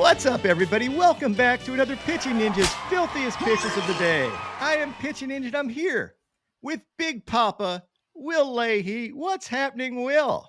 What's up, everybody? Welcome back to another Pitching Ninja's filthiest pitches of the day. I am Pitching Ninja, and I'm here with Big Papa, Will Leahey. What's happening, Will?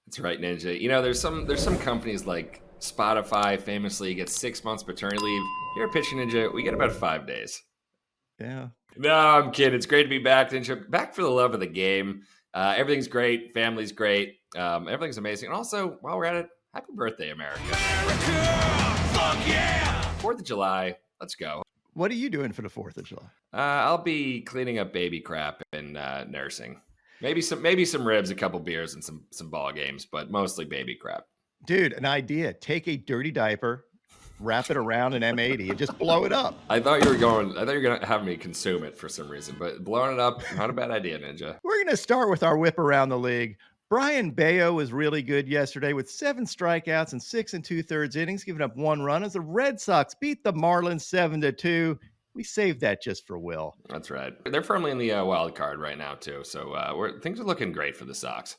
That's right, Ninja. You know, there's some companies like Spotify famously gets 6 months paternity leave. Here at Pitching Ninja, we get about 5 days. Yeah. No, I'm kidding. It's great to be back, Ninja. Back for the love of the game. Everything's great. Family's great. Everything's amazing. And also, while we're at it, happy birthday, America. Fuck yeah! 4th of July. Let's go. What are you doing for the 4th of July? I'll be cleaning up baby crap and nursing. Maybe some ribs, a couple beers, and some ball games, but mostly baby crap. Dude, an idea. Take a dirty diaper, wrap it around an M80, and just blow it up. I thought you were going to have me consume it for some reason, but blowing it up, not a bad idea, Ninja. We're going to start with our whip around the league. Brian Bayo was really good yesterday with 7 strikeouts and 6 2/3 innings, giving up 1 run as the Red Sox beat the Marlins 7-2. We saved that just for Will. That's right. They're firmly in the wild card right now, too. So things are looking great for the Sox.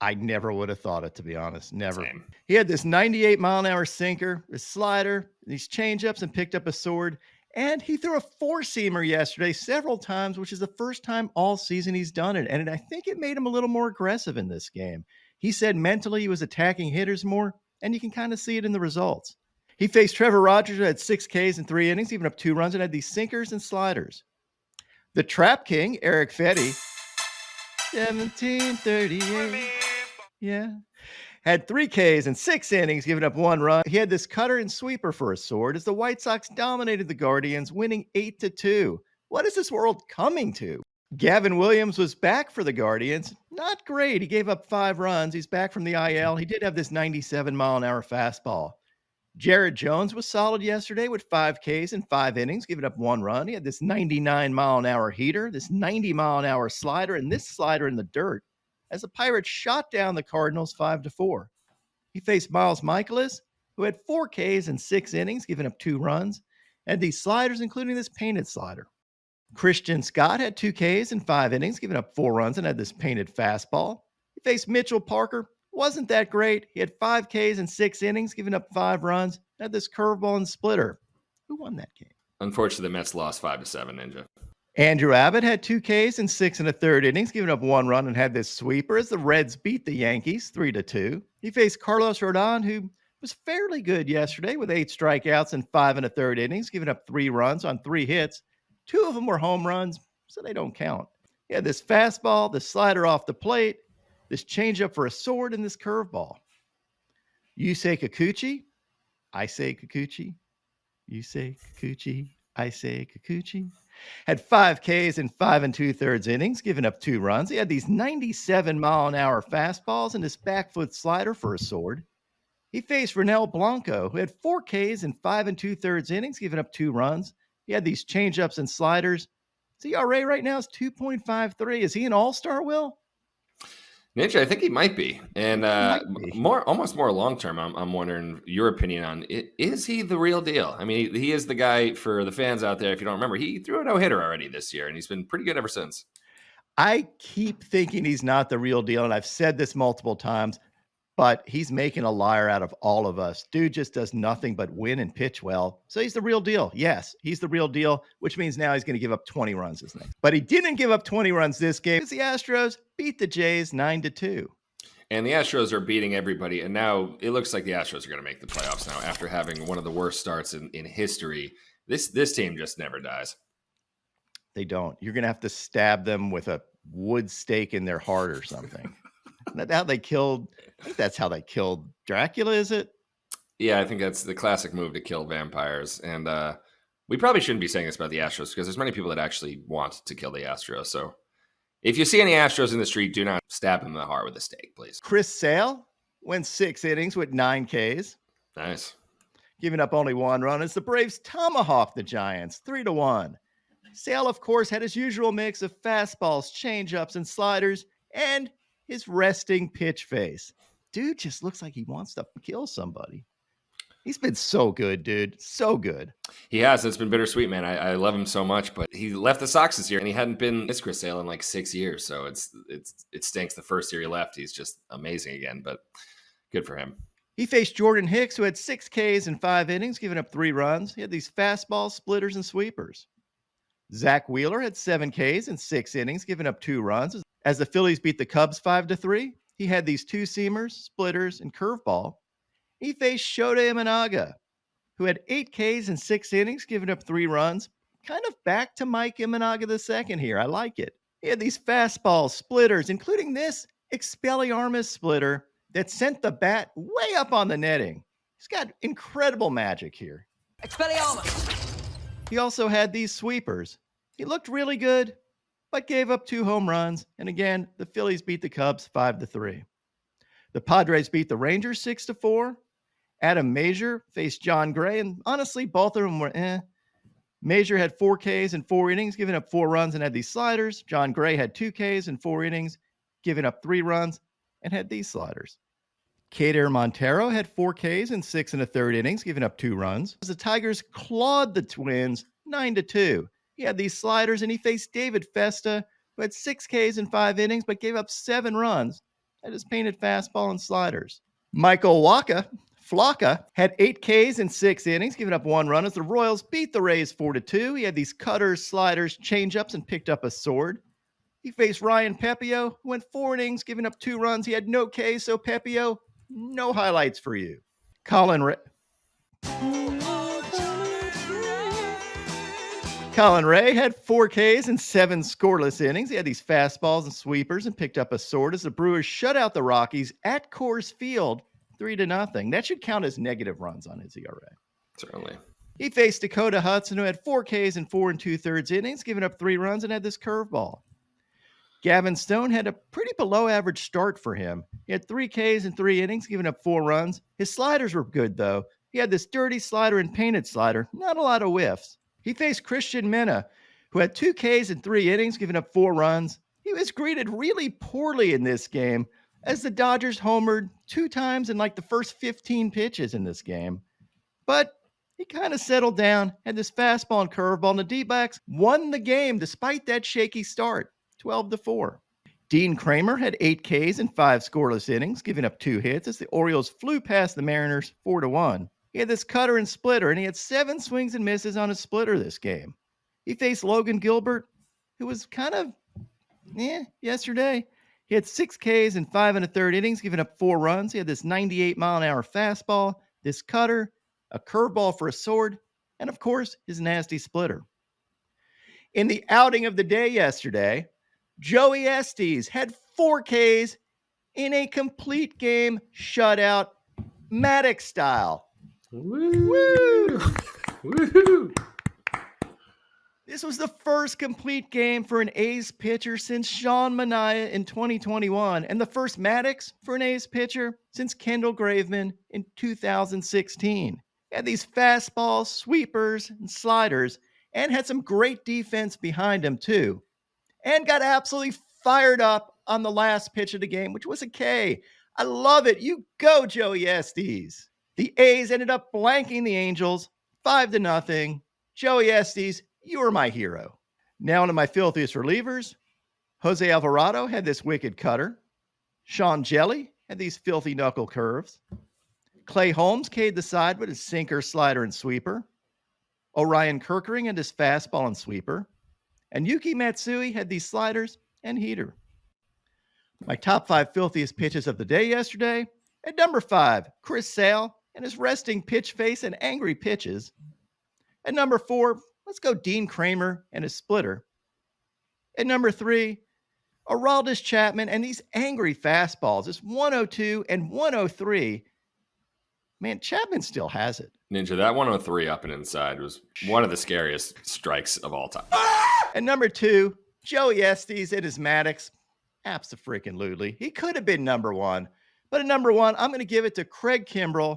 I never would have thought it, to be honest. Never. Same. He had this 98-mile-an-hour sinker, his slider, these changeups, and picked up a sword. And he threw a 4-seamer yesterday several times, which is the first time all season he's done it. And I think it made him a little more aggressive in this game. He said mentally he was attacking hitters more, and you can kind of see it in the results. He faced Trevor Rogers, who had 6 Ks in 3 innings, giving up 2 runs, and had these sinkers and sliders. The Trap King, Eric Fetty, 1738, yeah, had 3 Ks in 6 innings, giving up 1 run. He had this cutter and sweeper for a sword as the White Sox dominated the Guardians, winning 8-2. What is this world coming to? Gavin Williams was back for the Guardians. Not great. He gave up 5 runs. He's back from the IL. He did have this 97-mile-an-hour fastball. Jared Jones was solid yesterday with 5 Ks in 5 innings, giving up 1 run. He had this 99-mile-an-hour heater, this 90-mile-an-hour slider, and this slider in the dirt as the Pirates shot down the Cardinals 5-4. He faced Miles Michaelis, who had 4 Ks in 6 innings, giving up 2 runs, and these sliders, including this painted slider. Christian Scott had 2 Ks in 5 innings, giving up 4 runs, and had this painted fastball. He faced Mitchell Parker. Wasn't that great. He had 5 Ks in 6 innings, giving up 5 runs, and had this curveball and splitter. Who won that game? Unfortunately, the Mets lost 5-7, Ninja. Andrew Abbott had 2 Ks in 6 1/3 innings, giving up 1 run, and had this sweeper as the Reds beat the Yankees 3-2. He faced Carlos Rodon, who was fairly good yesterday with 8 strikeouts in 5 1/3 innings, giving up 3 runs on 3 hits. 2 of them were home runs, so they don't count. He had this fastball, the slider off the plate, this changeup for a sword, and this curveball. You say Kikuchi, I say Kikuchi. You say Kikuchi, I say Kikuchi. Had 5 Ks in 5 2/3 innings, giving up 2 runs. He had these 97-mile-an-hour fastballs and this back foot slider for a sword. He faced Ronel Blanco, who had 4 Ks in 5 2/3 innings, giving up 2 runs. He had these changeups and sliders. His ERA right now is 2.53. Is he an all-star, Will? Ninja, I think he might be. And almost more long-term, I'm wondering your opinion on it. Is he the real deal? I mean, he is the guy for the fans out there. If you don't remember, he threw a no-hitter already this year, and he's been pretty good ever since. I keep thinking he's not the real deal, and I've said this multiple times, but he's making a liar out of all of us. Dude just does nothing but win and pitch well. So he's the real deal. Yes, he's the real deal, which means now he's going to give up 20 runs this next. But he didn't give up 20 runs this game because the Astros beat the Jays 9-2. And the Astros are beating everybody. And now it looks like the Astros are going to make the playoffs now after having one of the worst starts in history. This team just never dies. They don't. You're going to have to stab them with a wood stake in their heart or something. That's how they killed. I think that's how they killed Dracula, is it? Yeah, I think that's the classic move to kill vampires. And we probably shouldn't be saying this about the Astros because there's many people that actually want to kill the Astros. So if you see any Astros in the street, do not stab them in the heart with a stake, please. Chris Sale went 6 innings with 9 Ks. Nice. Giving up only 1 run as the Braves tomahawked the Giants 3-1. Sale, of course, had his usual mix of fastballs, changeups, and sliders, and his resting pitch face. Dude just looks like he wants to kill somebody. He's been so good, dude. So good. He has. It's been bittersweet, man. I love him so much, but he left the Sox this year, and he hadn't been this Chris Sale in like 6 years. So it stinks. The first year he left, he's just amazing again, but good for him. He faced Jordan Hicks, who had 6 Ks in 5 innings, giving up 3 runs. He had these fastballs, splitters, and sweepers. Zach Wheeler had 7 Ks in 6 innings, giving up 2 runs. As the Phillies beat the Cubs 5-3, he had these 2-seamers, splitters, and curveball. He faced Shota Imanaga, who had 8 Ks in 6 innings, giving up 3 runs. Kind of back to Mike Imanaga II here. I like it. He had these fastballs, splitters, including this Expelliarmus splitter that sent the bat way up on the netting. He's got incredible magic here. Expelliarmus! He also had these sweepers. He looked really good, but gave up 2 home runs. And again, the Phillies beat the Cubs 5-3. The Padres beat the Rangers 6-4. Adam Major faced John Gray, and honestly, both of them were eh. Major had 4 Ks in 4 innings, giving up 4 runs and had these sliders. John Gray had 2 Ks in 4 innings, giving up 3 runs and had these sliders. Kader Montero had 4 Ks in 6 1/3 innings, giving up 2 runs. The Tigers clawed the Twins 9-2. He had these sliders, and he faced David Festa, who had 6 Ks in 5 innings, but gave up 7 runs. That is painted fastball and sliders. Michael Flocka had 8 Ks in 6 innings, giving up 1 run as the Royals beat the Rays 4-2. He had these cutters, sliders, changeups, and picked up a sword. He faced Ryan Pepio, who went 4 innings, giving up 2 runs. He had no Ks, so Pepio, no highlights for you. Colin Ray had 4 Ks in 7 scoreless innings. He had these fastballs and sweepers and picked up a sword as the Brewers shut out the Rockies at Coors Field 3-0. That should count as negative runs on his ERA. Certainly. He faced Dakota Hudson, who had 4 Ks in 4 2/3 innings, giving up 3 runs and had this curveball. Gavin Stone had a pretty below-average start for him. He had 3 Ks in 3 innings, giving up 4 runs. His sliders were good, though. He had this dirty slider and painted slider, not a lot of whiffs. He faced Christian Mena, who had 2 Ks in 3 innings, giving up 4 runs. He was greeted really poorly in this game, as the Dodgers homered 2 times in like the first 15 pitches in this game. But he kind of settled down, had this fastball and curveball, and the D-backs won the game despite that shaky start. 12-4. Dean Kremer had 8 Ks in 5 scoreless innings, giving up 2 hits as the Orioles flew past the Mariners 4-1. He had this cutter and splitter, and he had 7 swings and misses on his splitter this game. He faced Logan Gilbert, who was kind of yesterday. He had 6 Ks in 5 1/3 innings, giving up 4 runs. He had this 98-mile-an-hour fastball, this cutter, a curveball for a sword, and of course, his nasty splitter. In the outing of the day yesterday, Joey Estes had 4 Ks in a complete game shutout, Maddox style. Woo! Woo! This was the first complete game for an A's pitcher since Sean Manaea in 2021, and the first Maddox for an A's pitcher since Kendall Graveman in 2016. He had these fastballs, sweepers, and sliders, and had some great defense behind him too. And got absolutely fired up on the last pitch of the game, which was a K. I love it. You go, Joey Estes. The A's ended up blanking the Angels 5-0. Joey Estes, you are my hero. Now into my filthiest relievers. Jose Alvarado had this wicked cutter. Sean Jelly had these filthy knuckle curves. Clay Holmes K'd the side with his sinker, slider, and sweeper. Orion Kirkering had his fastball and sweeper. And Yuki Matsui had these sliders and heater. My top 5 filthiest pitches of the day yesterday. At number 5, Chris Sale and his resting pitch face and angry pitches. At number 4, let's go Dean Kremer and his splitter. At number 3, Aroldis Chapman and these angry fastballs. It's 102 and 103. Man, Chapman still has it. Ninja, that 103 up and inside was one of the scariest strikes of all time. And number 2, Joey Estes at his Maddox. Abso-freaking-lutely. He could have been number 1. But at number 1, I'm going to give it to Craig Kimbrel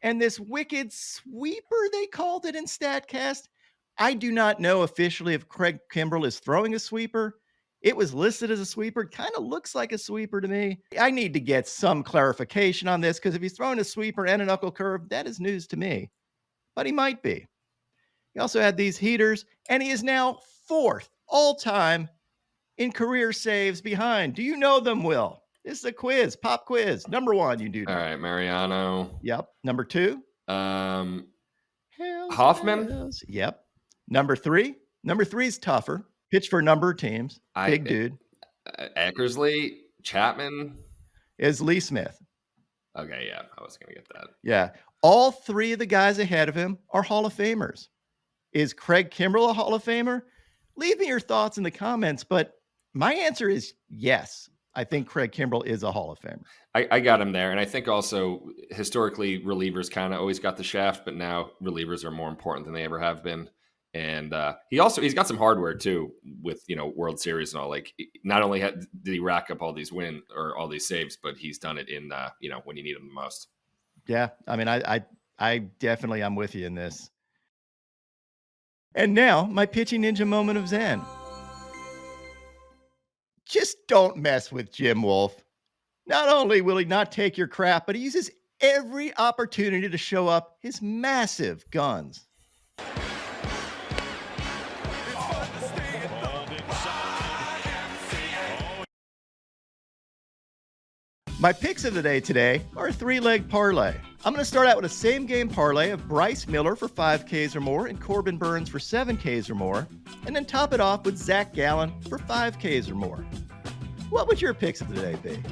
and this wicked sweeper, they called it in StatCast. I do not know officially if Craig Kimbrel is throwing a sweeper. It was listed as a sweeper. It kind of looks like a sweeper to me. I need to get some clarification on this because if he's throwing a sweeper and a knuckle curve, that is news to me. But he might be. He also had these heaters, and he is now 4th all-time in career saves behind. Do you know them, Will? This is a quiz, pop quiz. Number 1, you do All know. right, Mariano. Yep. Number 2. Um, Hells Hoffman. bells. Yep. Number 3. Number 3 is tougher. Pitch for a number of teams. Big dude. Eckersley, Chapman. Is Lee Smith. Okay, yeah, I was going to get that. Yeah. All 3 of the guys ahead of him are Hall of Famers. Is Craig Kimbrel a Hall of Famer? Leave me your thoughts in the comments, but my answer is yes. I think Craig Kimbrel is a Hall of Famer. I got him there. And I think also historically relievers kind of always got the shaft, but now relievers are more important than they ever have been. And he's got some hardware too with, World Series and all. Like, not only did he rack up all these all these saves, but he's done it in, when you need him the most. Yeah. I mean, I definitely, I'm with you in this. And now my pitching ninja moment of Zen. Just don't mess with Jim Wolf. Not only will he not take your crap, but he uses every opportunity to show up his massive guns. My picks of the day today are a 3-leg parlay. I'm going to start out with a same-game parlay of Bryce Miller for 5 Ks or more and Corbin Burns for 7 Ks or more, and then top it off with Zach Gallen for 5 Ks or more. What would your picks of the day be?